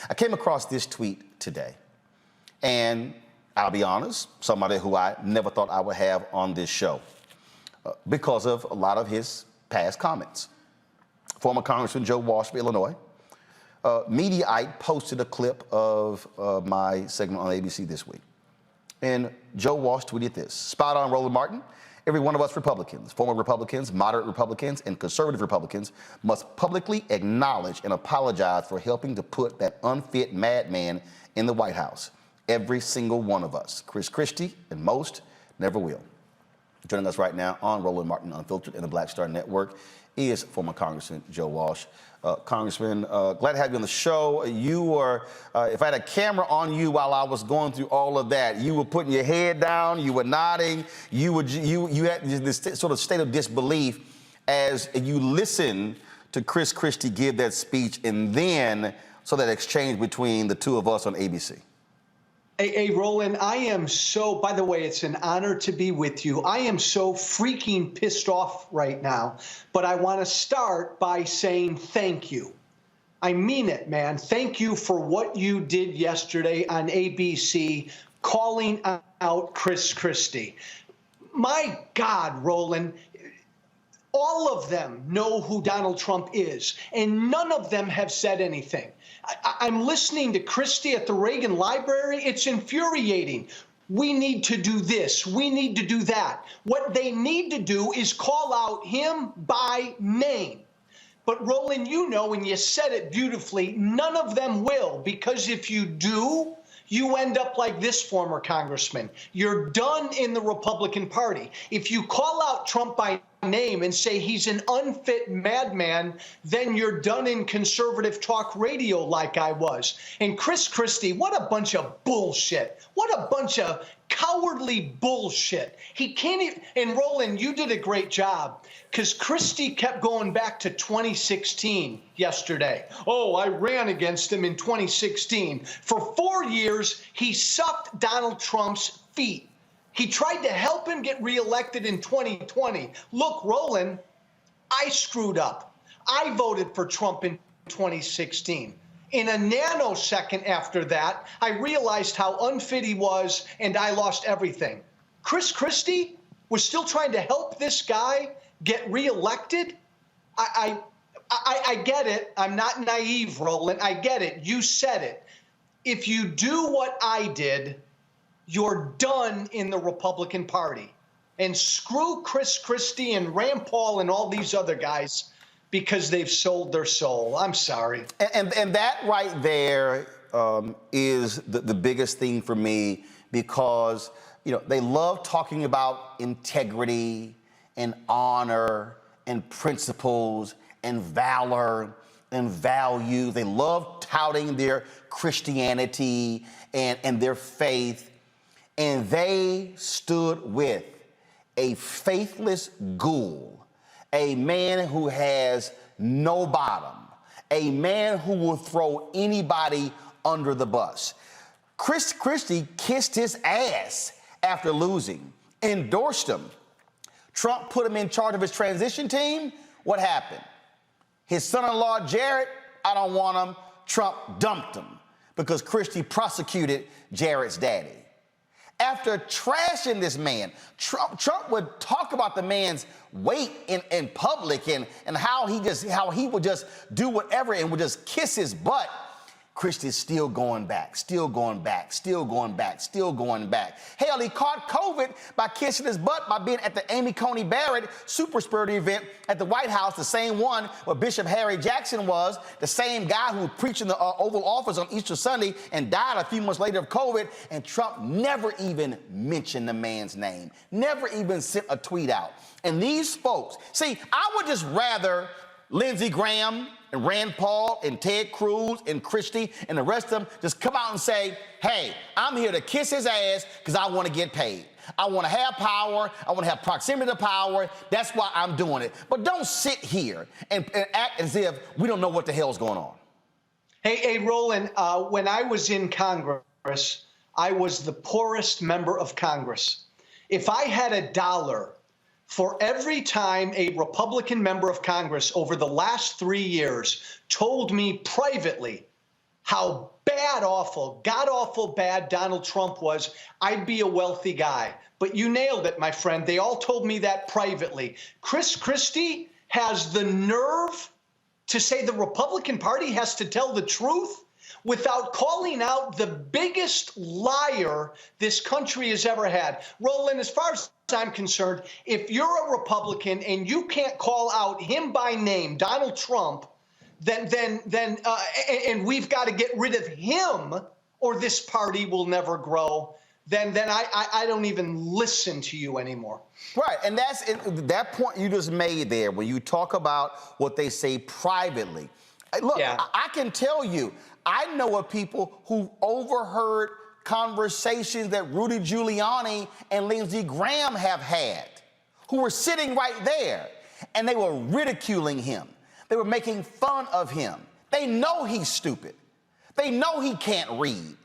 I came across this tweet today, and I'll be honest, somebody who I never thought I would have on this show because of a lot of his past comments. Former Congressman Joe Walsh of Illinois, Mediaite posted a clip of my segment on ABC this week. And Joe Walsh tweeted this: "Spot on, Roland Martin. Every one of us Republicans, former Republicans, moderate Republicans, and conservative Republicans must publicly acknowledge and apologize for helping to put that unfit madman in the White House. Every single one of us. Chris Christie and most never will." Joining us right now on Roland Martin Unfiltered and the Black Star Network is former Congressman Joe Walsh. Congressman, glad to have you on the show. You were, if I had a camera on you while I was going through all of that, you were putting your head down, you were nodding, you had this sort of state of disbelief as you listened to Chris Christie give that speech, and then so that exchange between the two of us on ABC. Hey, Roland, I am so, by the way, it's an honor to be with you. I am so freaking pissed off right now, but I want to start by saying thank you. I mean it, man. Thank you for what you did yesterday on ABC, calling out Chris Christie. My God, Roland, all of them know who Donald Trump is, and none of them have said anything. I'm listening to Christie at the Reagan Library. It's infuriating. We need to do this. We need to do that. What they need to do is call out him by name. But Roland, you know, and you said it beautifully, none of them will, because if you do, you end up like this former congressman. You're done in the Republican Party. If you call out Trump by name and say he's an unfit madman, then you're done in conservative talk radio like I was. And Chris Christie, what a bunch of bullshit. What a bunch of cowardly bullshit. He can't even, and Roland, you did a great job, because Christie kept going back to 2016 yesterday. Oh, I ran against him in 2016. For 4 years, he sucked Donald Trump's feet. He tried to help him get reelected in 2020. Look, Roland, I screwed up. I voted for Trump in 2016. In a nanosecond after that, I realized how unfit he was, and I lost everything. Chris Christie was still trying to help this guy get reelected? I get it. I'm not naive, Roland. I get it. You said it. If you do what I did, you're done in the Republican Party. And screw Chris Christie and Rand Paul and all these other guys, because they've sold their soul. I'm sorry. And that right there is the biggest thing for me, because, you know, they love talking about integrity and honor and principles and valor and value. They love touting their Christianity and their faith. And they stood with a faithless ghoul, a man who has no bottom, a man who will throw anybody under the bus. Chris Christie kissed his ass after losing, endorsed him. Trump put him in charge of his transition team. What happened? His son-in-law, Jared, I don't want him. Trump dumped him because Christie prosecuted Jared's daddy. After trashing this man, Trump would talk about the man's weight in public and how he would just do whatever and would just kiss his butt. Christie's still going back, still going back, still going back, still going back. Hell, he caught COVID by kissing his butt by being at the Amy Coney Barrett super spreader event at the White House, the same one where Bishop Harry Jackson was, the same guy who preached in the Oval Office on Easter Sunday and died a few months later of COVID, and Trump never even mentioned the man's name, never even sent a tweet out. And these folks, see, I would just rather Lindsey Graham and Rand Paul and Ted Cruz and Christie and the rest of them just come out and say, hey, I'm here to kiss his ass because I want to get paid. I want to have power. I want to have proximity to power. That's why I'm doing it. But don't sit here and act as if we don't know what the hell's going on. Hey, Roland, when I was in Congress, I was the poorest member of Congress. If I had $1 for every time a Republican member of Congress over the last 3 years told me privately how bad, awful, god-awful bad Donald Trump was, I'd be a wealthy guy. But you nailed it, my friend. They all told me that privately. Chris Christie has the nerve to say the Republican Party has to tell the truth without calling out the biggest liar this country has ever had. Roland, as far as I'm concerned, if you're a Republican and you can't call out him by name, Donald Trump, and we've got to get rid of him or this party will never grow, then I don't even listen to you anymore. Right, and that's that point you just made there when you talk about what they say privately. Look, Yeah. I can tell you, I know of people who overheard conversations that Rudy Giuliani and Lindsey Graham have had, who were sitting right there, and they were ridiculing him. They were making fun of him. They know he's stupid. They know he can't read.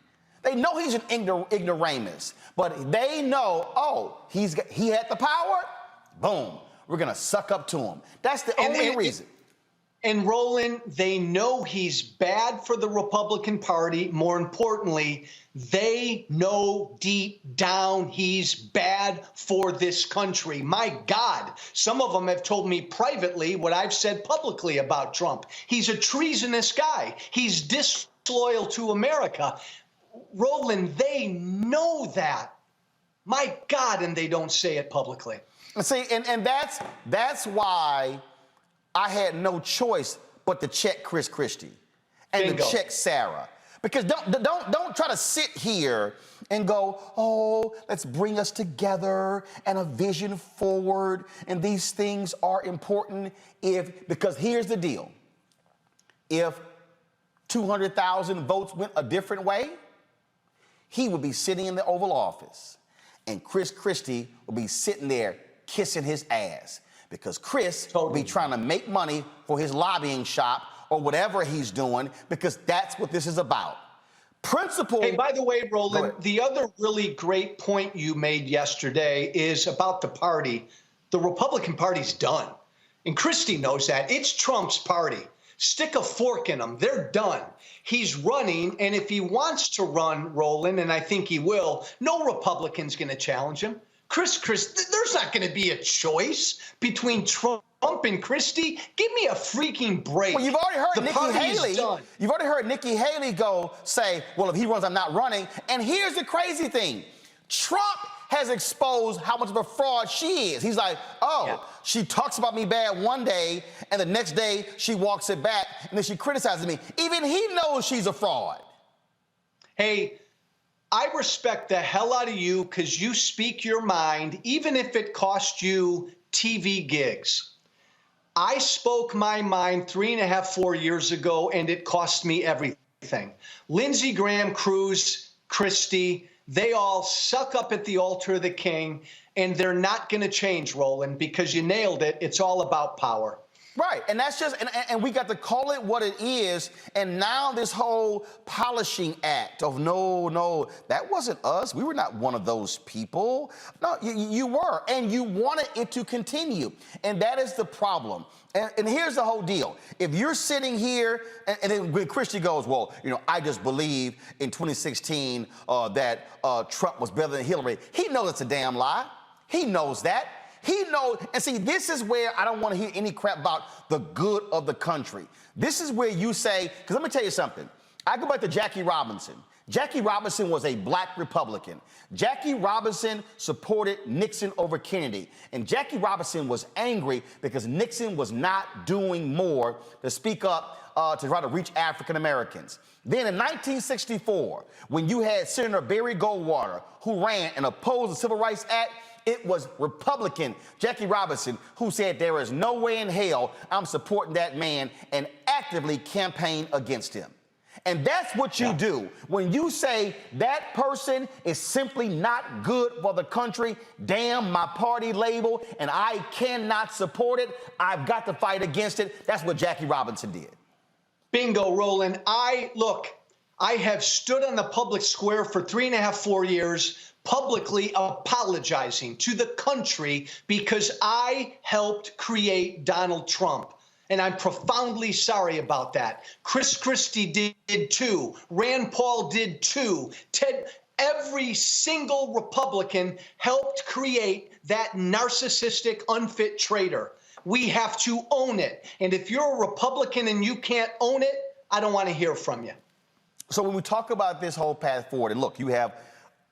They know he's an ignoramus, but they know, oh, he had the power. Boom, we're gonna suck up to him. That's the only reason. And Roland, they know he's bad for the Republican Party. More importantly, they know deep down he's bad for this country. My God, some of them have told me privately what I've said publicly about Trump. He's a treasonous guy. He's disloyal to America. Roland, they know that. My God, and they don't say it publicly. See, and that's why I had no choice but to check Chris Christie and Bingo. to check Sarah. Because don't try to sit here and go, oh, let's bring us together and a vision forward, and these things are important because here's the deal. If 200,000 votes went a different way, he would be sitting in the Oval Office, and Chris Christie would be sitting there kissing his ass. Because Chris will be trying to make money for his lobbying shop or whatever he's doing, because that's what this is about. Principle. Hey, by the way, Roland, the other really great point you made yesterday is about the party. The Republican Party's done. And Christie knows that. It's Trump's party. Stick a fork in them. They're done. He's running, and if he wants to run, Roland, and I think he will, no Republican's going to challenge him. Chris, there's not going to be a choice between Trump and Christie. Give me a freaking break. Well, you've already heard Nikki Haley. You've already heard Nikki Haley say, well, if he runs, I'm not running. And here's the crazy thing. Trump has exposed how much of a fraud she is. He's like, oh, yeah, she talks about me bad one day, and the next day she walks it back, and then she criticizes me. Even he knows she's a fraud. Hey, I respect the hell out of you because you speak your mind, even if it cost you TV gigs. I spoke my mind 3.5, 4 years ago, and it cost me everything. Lindsey Graham, Cruz, Christie, they all suck up at the altar of the king, and they're not going to change, Roland, because you nailed it. It's all about power. Right, and that's just, and we got to call it what it is, and now this whole polishing act of no, that wasn't us. We were not one of those people. No, you were, and you wanted it to continue, and that is the problem. And here's the whole deal. If you're sitting here, and then when Christie goes, well, I just believe in 2016 that Trump was better than Hillary. He knows it's a damn lie. He knows that. He knows, and see, this is where I don't want to hear any crap about the good of the country. This is where you say, because let me tell you something. I go back to Jackie Robinson. Jackie Robinson was a black Republican. Jackie Robinson supported Nixon over Kennedy. And Jackie Robinson was angry because Nixon was not doing more to speak up to try to reach African Americans. Then in 1964, when you had Senator Barry Goldwater, who ran and opposed the Civil Rights Act, it was Republican Jackie Robinson who said there is no way in hell I'm supporting that man and actively campaigned against him. And that's what you do. When you say that person is simply not good for the country, damn my party label, and I cannot support it, I've got to fight against it. That's what Jackie Robinson did. Bingo, Roland. I have stood on the public square for 3.5, 4 years, publicly apologizing to the country because I helped create Donald Trump. And I'm profoundly sorry about that. Chris Christie did too. Rand Paul did too. Every single Republican helped create that narcissistic, unfit traitor. We have to own it. And if you're a Republican and you can't own it, I don't want to hear from you. So when we talk about this whole path forward, and look, you have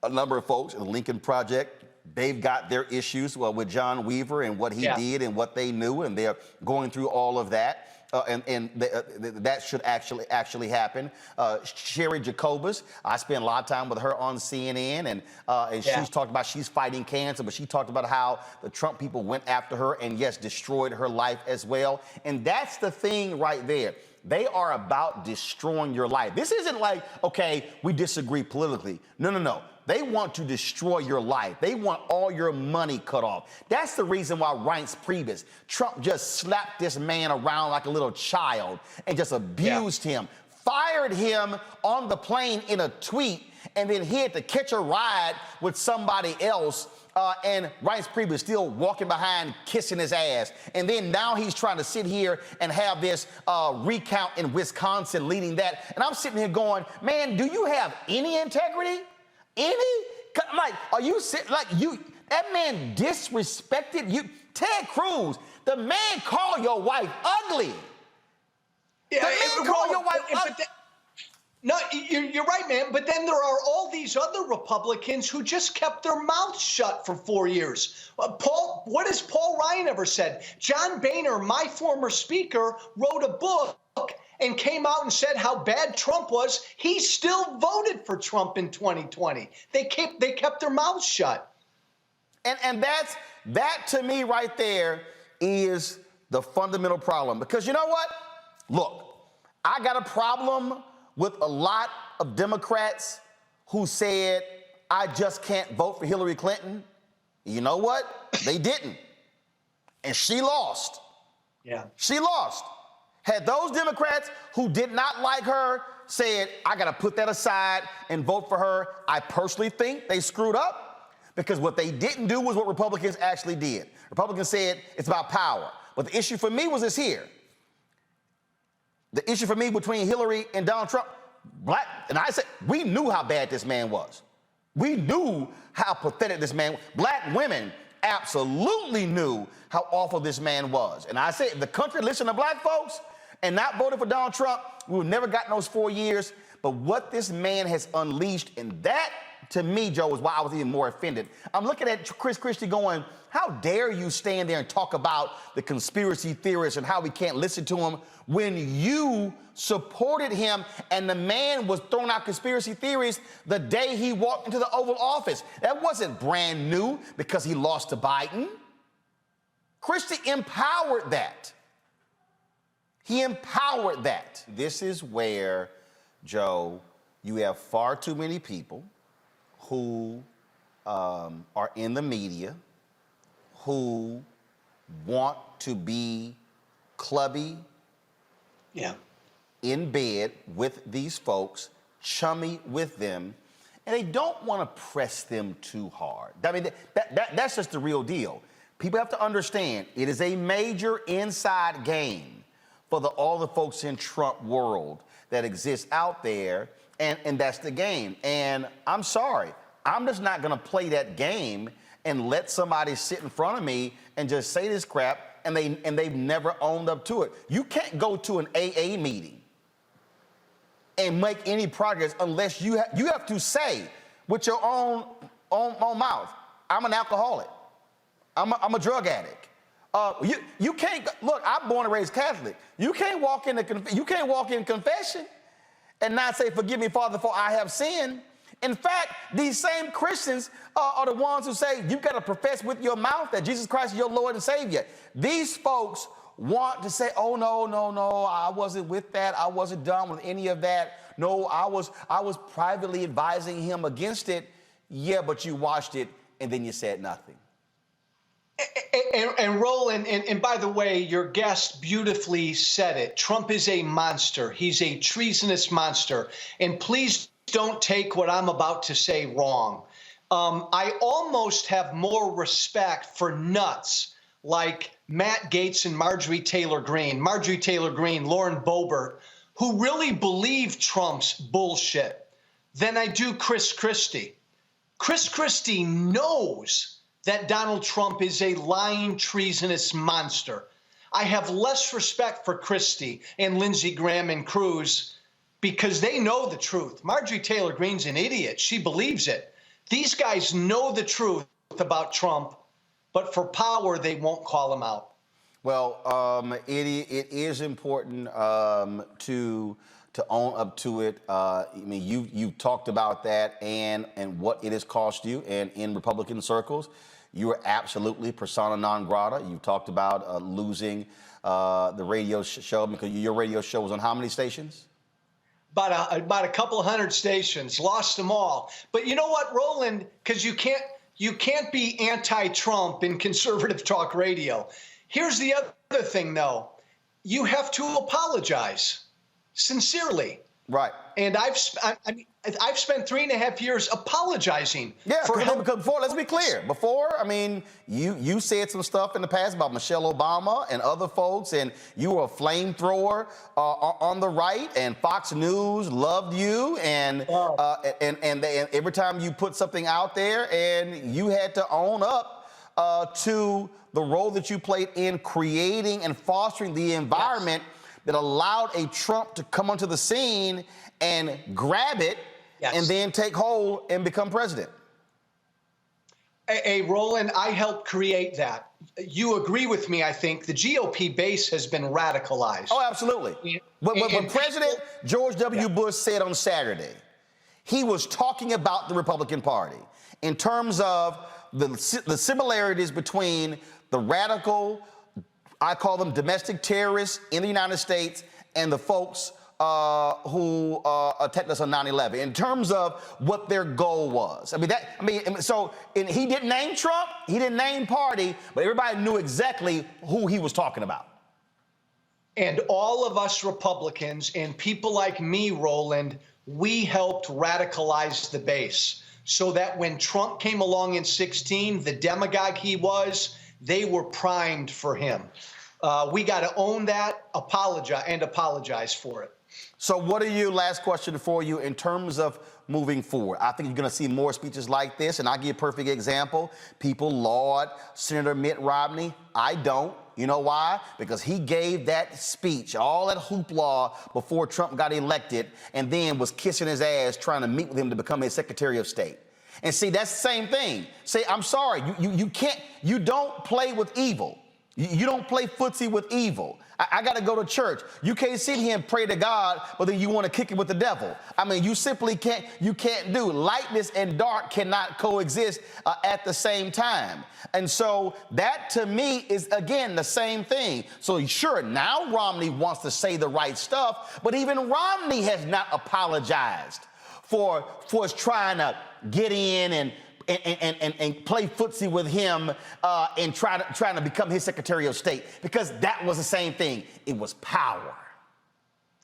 a number of folks in the Lincoln Project. They've got their issues with John Weaver and what he did and what they knew, and they're going through all of that. That should actually happen. Sherry Jacobus, I spent a lot of time with her on CNN, and she's talked about she's fighting cancer, but she talked about how the Trump people went after her and, yes, destroyed her life as well. And that's the thing right there. They are about destroying your life. This isn't like, okay, we disagree politically. No, no, no. They want to destroy your life. They want all your money cut off. That's the reason why Reince Priebus, Trump just slapped this man around like a little child and just abused him, fired him on the plane in a tweet, and then he had to catch a ride with somebody else. And Reince Priebus still walking behind, kissing his ass. And then now he's trying to sit here and have this recount in Wisconsin leading that. And I'm sitting here going, man, do you have any integrity? Any? Like, are you like you? That man disrespected you. Ted Cruz, the man called your wife ugly. Yeah, the man called your wife ugly. No, you're right, man. But then there are all these other Republicans who just kept their mouths shut for 4 years. What has Paul Ryan ever said? John Boehner, my former speaker, wrote a book and came out and said how bad Trump was. He still voted for Trump in 2020. They kept their mouths shut. And that to me right there is the fundamental problem. Because you know what? Look, I got a problem with a lot of Democrats who said, I just can't vote for Hillary Clinton. You know what? They didn't. And she lost. Yeah. She lost. Had those Democrats who did not like her said, I got to put that aside and vote for her, I personally think they screwed up, because what they didn't do was what Republicans actually did. Republicans said it's about power. But the issue for me was this here. The issue for me between Hillary and Donald Trump, and I said, we knew how bad this man was. We knew how pathetic this man was. Black women absolutely knew how awful this man was. And I said, if the country listened to black folks and not voted for Donald Trump, we would never gotten those 4 years. But what this man has unleashed, and that, to me, Joe, is why I was even more offended. I'm looking at Chris Christie going, how dare you stand there and talk about the conspiracy theorists and how we can't listen to them when you supported him and the man was throwing out conspiracy theories the day he walked into the Oval Office. That wasn't brand new because he lost to Biden. Christie empowered that. He empowered that. This is where, Joe, you have far too many people who are in the media who want to be clubby, in bed with these folks, chummy with them, and they don't want to press them too hard. I mean, that's just the real deal. People have to understand it is a major inside game for all the folks in Trump world that exists out there, and that's the game. And I'm sorry, I'm just not going to play that game and let somebody sit in front of me and just say this crap, and they've never owned up to it. You can't go to an AA meeting and make any progress unless you have to say with your own mouth, I'm an alcoholic, I'm a drug addict. You can't look. I'm born and raised Catholic. You can't walk in confession and not say, "Forgive me, Father, for I have sinned." In fact, these same Christians are the ones who say you've got to profess with your mouth that Jesus Christ is your Lord and Savior. These folks want to say, "Oh no, I wasn't with that. I wasn't done with any of that. No, I was privately advising him against it." Yeah, but you watched it and then you said nothing. And Roland, and by the way, your guest beautifully said it. Trump is a monster. He's a treasonous monster. And please don't take what I'm about to say wrong. I almost have more respect for nuts like Matt Gaetz and Marjorie Taylor Greene, Lauren Boebert, who really believe Trump's bullshit than I do Chris Christie. Chris Christie knows that Donald Trump is a lying, treasonous monster. I have less respect for Christie and Lindsey Graham and Cruz because they know the truth. Marjorie Taylor Greene's an idiot. She believes it. These guys know the truth about Trump, but for power, they won't call him out. Well, it is important to own up to it. I mean, you talked about that and what it has cost you, and in Republican circles, you are absolutely persona non grata. You've talked about losing the radio show because your radio show was on how many stations? About a couple hundred stations, lost them all. But you know what, Roland? Because you can't be anti-Trump in conservative talk radio. Here's the other thing, though. You have to apologize sincerely. Right. And I've spent 3.5 years apologizing. Yeah, for because before, let's be clear. Before, I mean, you said some stuff in the past about Michelle Obama and other folks, and you were a flamethrower on the right, and Fox News loved you, and every time you put something out there, and you had to own up to the role that you played in creating and fostering the environment that allowed a Trump to come onto the scene and grab it and then take hold and become president. Hey, Roland, I helped create that. You agree with me, I think. The GOP base has been radicalized. Oh, absolutely. What President George W. Bush said on Saturday, he was talking about the Republican Party in terms of the similarities between the radical, I call them domestic terrorists in the United States, and the folks who attacked us on 9/11 in terms of what their goal was. He didn't name Trump, he didn't name party, but everybody knew exactly who he was talking about. And all of us Republicans and people like me, Roland, we helped radicalize the base so that when Trump came along in 2016, the demagogue he was, they were primed for him. We got to own that, apologize for it. So what are you, last question for you, in terms of moving forward? I think you're going to see more speeches like this, and I'll give you a perfect example. People laud Senator Mitt Romney. I don't. You know why? Because he gave that speech, all that hoopla before Trump got elected, and then was kissing his ass trying to meet with him to become his Secretary of State. And see, that's the same thing. Say, I'm sorry, you don't play with evil. You don't play footsie with evil. I got to go to church. You can't sit here and pray to God, but then you want to kick it with the devil. I mean, you simply can't do. Lightness and dark cannot coexist at the same time. And so that, to me, is, again, the same thing. So sure, now Romney wants to say the right stuff, but even Romney has not apologized for trying to get in and play footsie with him and trying to become his Secretary of State, because that was the same thing. It was power.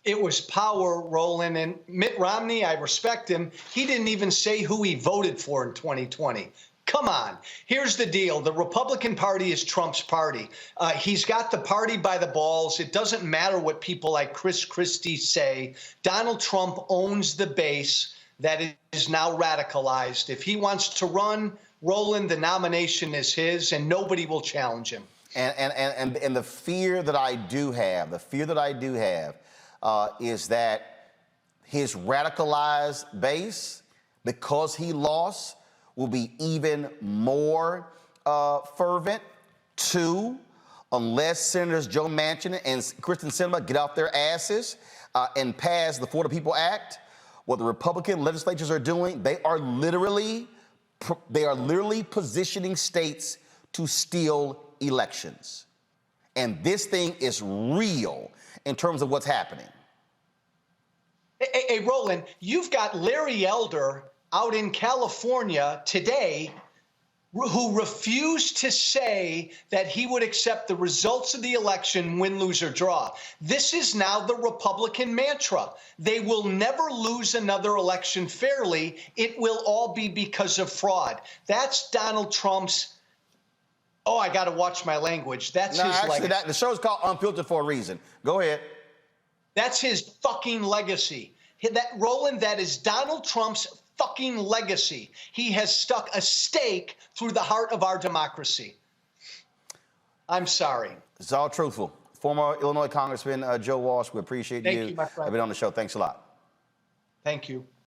It was power, Roland. And Mitt Romney, I respect him. He didn't even say who he voted for in 2020. Come on. Here's the deal. The Republican Party is Trump's party. He's got the party by the balls. It doesn't matter what people like Chris Christie say. Donald Trump owns the base that is now radicalized. If he wants to run, Roland, the nomination is his, and nobody will challenge him. And the fear that I do have, is that his radicalized base, because he lost, will be even more fervent. Two, unless Senators Joe Manchin and Kyrsten Sinema get off their asses and pass the For the People Act, what the Republican legislatures are doing, they are literally positioning states to steal elections. And this thing is real in terms of what's happening. Hey, Roland, you've got Larry Elder out in California today who refused to say that he would accept the results of the election, win, lose, or draw. This is now the Republican mantra. They will never lose another election fairly. It will all be because of fraud. That's Donald Trump's Oh, I got to watch my language. That's No, his actually, legacy. the show's called Unfiltered for a reason. Go ahead. That's his fucking legacy. Roland, that is Donald Trump's fucking legacy. He has stuck a stake through the heart of our democracy. I'm sorry. It's all truthful. Former Illinois Congressman Joe Walsh, we appreciate Thank you, my friend. I've been on the show. Thanks a lot. Thank you.